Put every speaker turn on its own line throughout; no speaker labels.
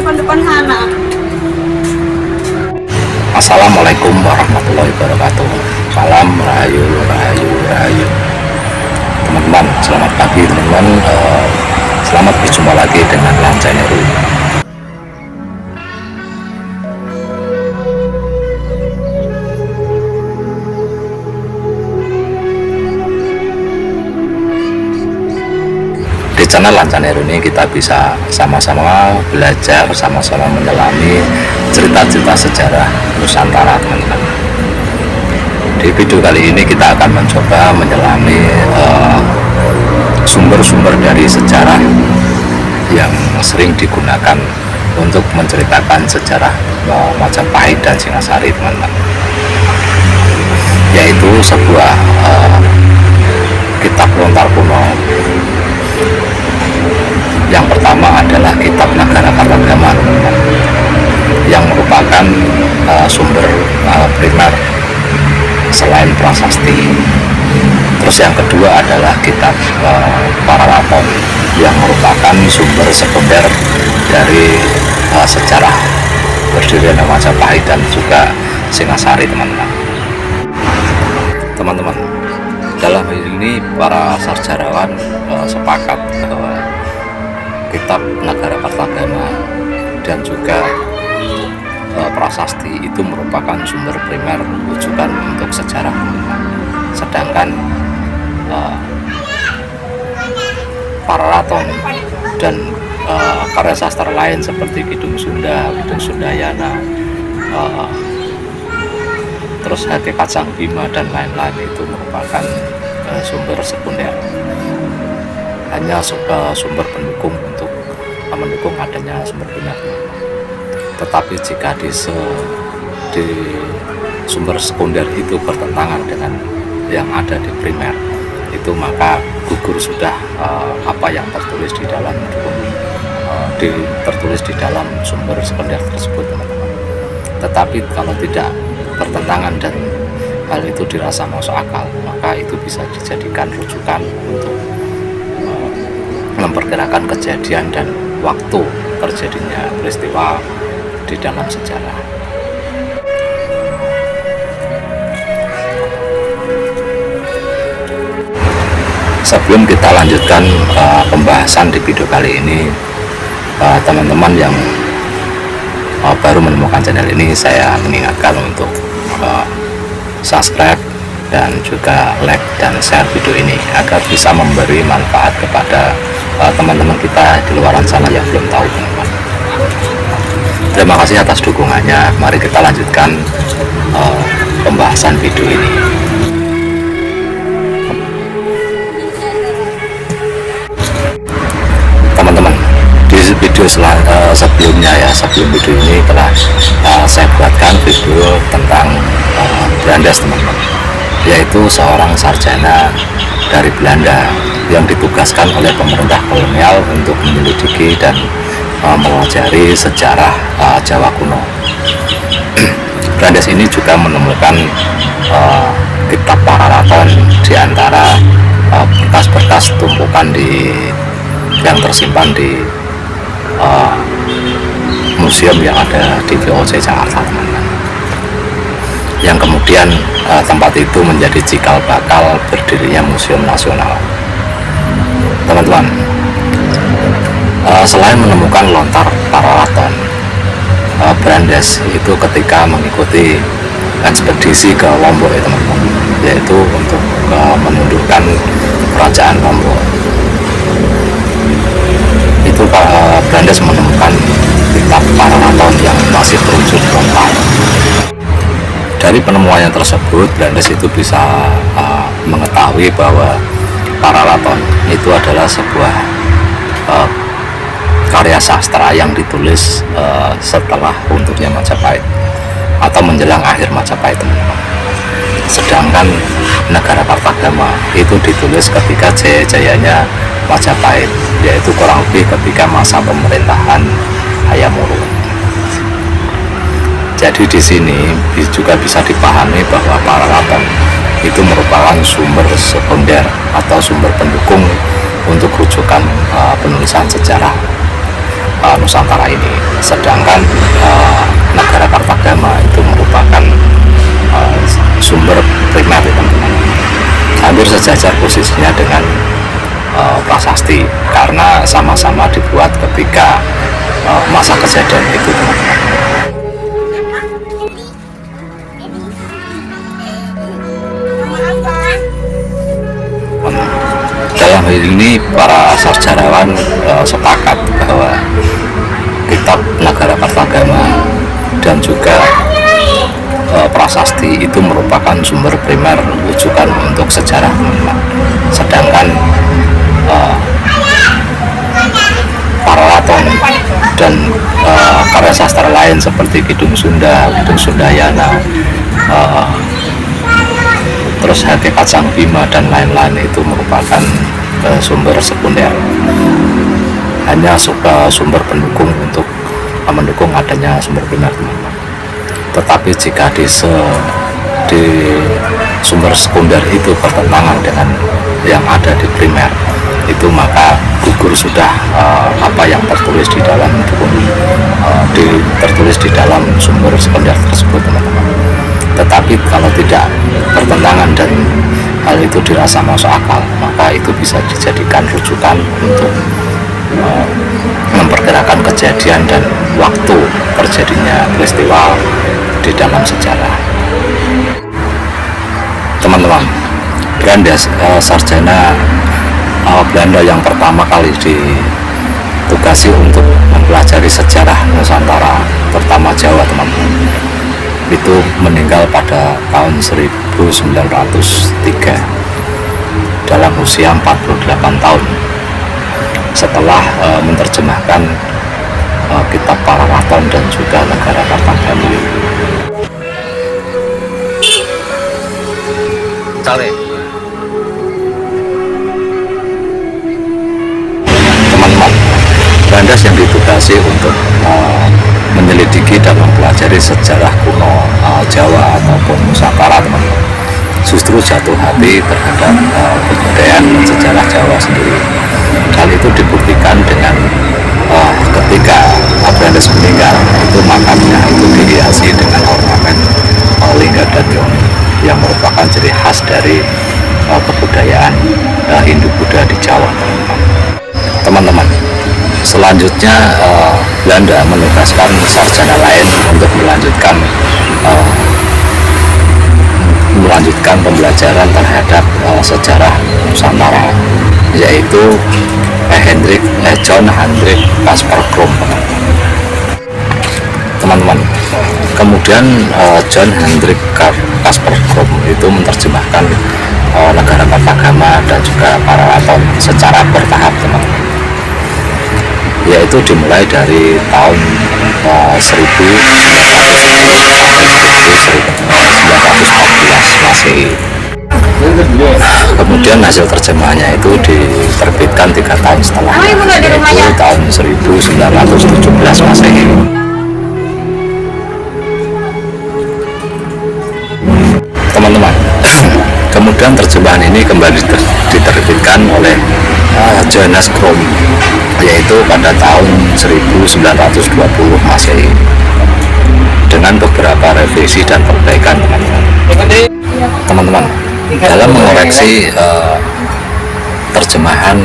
depan-depan sana.
Assalamualaikum warahmatullahi wabarakatuh. Salam rahayu, rahayu, rahayu. Teman-teman, selamat pagi teman-teman. Selamat berjumpa lagi dengan Lancaneru. Di channel Lancaneru ini kita bisa sama-sama belajar, sama-sama menyelami cerita-cerita sejarah Nusantara, teman-teman. Di video kali ini kita akan mencoba menyelami sumber-sumber dari sejarah yang sering digunakan untuk menceritakan sejarah Majapahit dan Singasari, teman-teman. Yaitu sebuah kitab lontar kuno. Yang pertama adalah kitab Nagarakartagama, yang merupakan sumber primer selain prasasti. Terus yang kedua adalah kitab Pararaton, yang merupakan sumber sekunder dari sejarah berdirinya Majapahit dan juga Singasari, teman-teman. Teman-teman, dalam hal ini para sejarawan sepakat bahwa kitab Nagarakartagama dan juga prasasti itu merupakan sumber primer rujukan untuk sejarah. Sedangkan Pararaton dan karya sastra lain seperti Kidung Sunda, Kidung Sundayana, terus Hati Kacang Bima dan lain-lain itu merupakan sumber sekunder, hanya sumber pendukung untuk mendukung adanya sumber primer. Tetapi jika di sumber sekunder itu bertentangan dengan yang ada di primer, itu maka gugur sudah apa yang tertulis di dalam tertulis di dalam sumber sekunder tersebut, teman-teman. Tetapi kalau tidak bertentangan dan hal itu dirasa masuk akal, maka itu bisa dijadikan rujukan untuk memperkirakan kejadian dan waktu terjadinya peristiwa di dalam sejarah. Sebelum kita lanjutkan pembahasan di video kali ini, teman-teman yang baru menemukan channel ini, saya mengingatkan untuk subscribe dan juga like dan share video ini agar bisa memberi manfaat kepada teman-teman kita di luar sana yang belum tahu, teman-teman. Terima kasih atas dukungannya. Mari kita lanjutkan pembahasan video ini. Teman-teman, di video sebelumnya ya, sebelum video ini telah saya buatkan video tentang Brandes, teman-teman, yaitu seorang sarjana dari Belanda yang ditugaskan oleh pemerintah kolonial untuk menyelidiki dan mempelajari sejarah Jawa kuno. Brandes ini juga menemukan kitab Pararaton di antara berkas-berkas tumpukan yang tersimpan di museum yang ada di VOC Jakarta, teman-teman. Yang kemudian tempat itu menjadi cikal bakal berdirinya Museum Nasional. Teman-teman, selain menemukan lontar Pararaton, Brandes itu ketika mengikuti ekspedisi ke Lombok, ya teman-teman, yaitu untuk menundukkan kerajaan Lombok. Itu Brandes menemukan kitab Pararaton yang masih berwujud lontar. Dari penemuannya tersebut, Brandes itu bisa mengetahui bahwa Pararaton itu adalah sebuah karya sastra yang ditulis setelah runtuhnya Majapahit atau menjelang akhir Majapahit, teman-teman. Sedangkan Nagarakartagama itu ditulis ketika jaya-jayanya Majapahit, yaitu kurang lebih ketika masa pemerintahan Hayam Wuruk. Jadi di sini juga bisa dipahami bahwa Pararaton itu merupakan sumber sekunder atau sumber pendukung untuk rujukan penulisan sejarah Nusantara ini. Sedangkan negara Kartagama itu merupakan sumber primer, teman-teman. Hampir sejajar posisinya dengan prasasti karena sama-sama dibuat ketika masa kejadian itu, teman-teman. Dalam hal ini para sarjanawan sepakat bahwa kitab Nagara Kartagama dan juga prasasti itu merupakan sumber primer rujukan untuk sejarah, teman-teman. Sedangkan Paralaton dan karya sastra lain seperti Kidung Sunda, Kidung Sundayana, terus Hakikat Sang Bima dan lain-lain itu merupakan sumber sekunder, hanya sumber pendukung untuk mendukung adanya sumber primer, teman-teman. Tetapi jika di sumber sekunder itu bertentangan dengan yang ada di primer itu, maka gugur sudah apa yang tertulis di dalam buku, tertulis di dalam sumber sekunder tersebut, teman-teman. Tetapi kalau tidak bertentangan dan hal itu dirasa masuk akal, maka itu bisa dijadikan rujukan untuk memperkirakan kejadian dan waktu terjadinya peristiwa di dalam sejarah. Teman-teman, Brandes, sarjana Belanda yang pertama kali ditugasi untuk mempelajari sejarah Nusantara, terutama Jawa, teman-teman, itu meninggal pada tahun 1903 dalam usia 48 tahun setelah menerjemahkan kitab Paralaton dan juga Nagara Kartagama. Teman-teman, Brandes yang ditugasi untuk menyelidiki dan mempelajari sejarah kuno Jawa ataupun Nusantara, teman-teman, justru jatuh hati terhadap kebudayaan dan sejarah Jawa sendiri. Hal itu dibuktikan dengan ketika Brandes meninggal, itu makamnya itu dihiasi dengan ornamen lingga dadong yang merupakan ciri khas dari kebudayaan Hindu-Buddha di Jawa, teman-teman. Selanjutnya Belanda menugaskan sarjana lain untuk melanjutkan pembelajaran terhadap sejarah Nusantara, yaitu John Hendrik Caspar Krom, teman-teman. Kemudian John Hendrik Caspar Krom itu menerjemahkan Nagara Kartagama dan juga Paralaton secara bertahap, teman-teman, yaitu dimulai dari tahun 1914 Masehi. Kemudian hasil terjemahannya itu diterbitkan 3 tahun setelahnya, yaitu tahun 1917 Masehi. Teman-teman, kemudian terjemahan ini kembali diterbitkan oleh Johannes Krom, yaitu pada tahun 1920 Masehi, dengan beberapa revisi dan perbaikan, teman-teman. Dalam mengoreksi terjemahan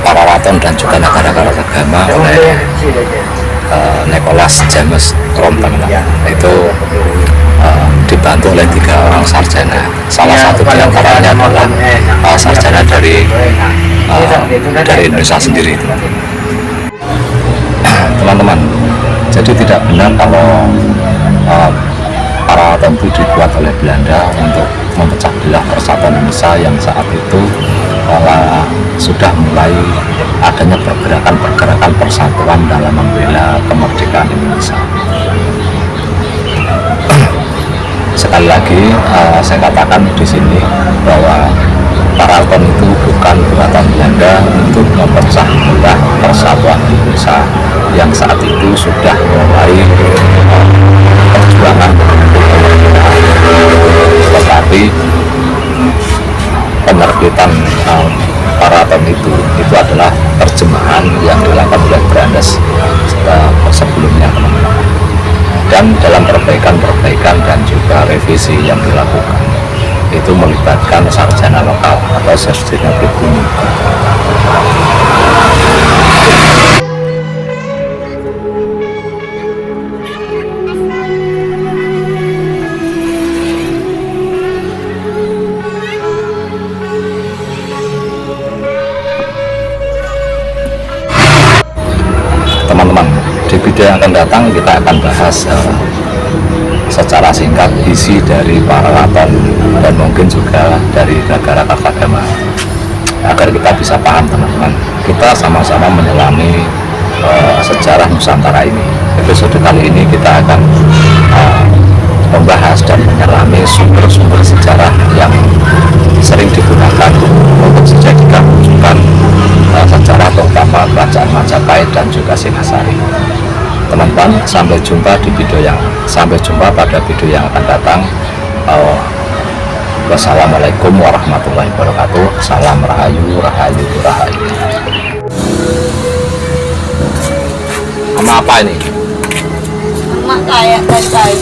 Paralaton dan juga Nagara Kartagama oleh Nicholas James Krom, teman-teman, itu dibantu oleh 3 orang sarjana. Salah satu di antaranya adalah sarjana dari Indonesia sendiri, teman-teman. Jadi tidak benar kalau Paralaton itu dibuat oleh Belanda untuk memecah belah persatuan Indonesia yang saat itu sudah mulai adanya pergerakan persatuan dalam membela kemerdekaan Indonesia. Sekali lagi saya katakan di sini bahwa Paralaton itu bukan buatan Belanda untuk memecah belah persatuan Indonesia yang saat itu sudah mulai perjuangan untuk kemerdekaan, tetapi penerbitan Paralaton itu adalah terjemahan yang dilakukan oleh Brandes sebelumnya teman-teman. Dan dalam perbaikan dan juga revisi yang dilakukan itu melibatkan sarjana lokal atau sarjana pribumi. Teman-teman, di video yang akan datang kita akan bahas secara singkat isi dari paralaton dan mungkin juga dari negara Kakadama, agar kita bisa paham teman-teman, kita sama-sama menyelami sejarah Nusantara ini. Episode kali ini kita akan membahas dan menyelami sumber-sumber sejarah yang sering digunakan untuk dijadikan rujukan sejarah terutama kerajaan Majapahit dan juga Singasari. Teman-teman, sampai jumpa pada video yang akan datang. Wassalamualaikum warahmatullahi wabarakatuh. Salam rahayu, rahayu, rahayu. Sama apa ini?
Sama kayak tadi.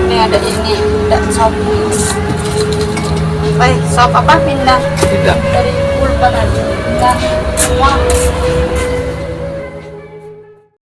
Ini ada ini, ada sop. Sop apa? Pindang.
Pindang.
Dari pulpa tadi. Pindang semua.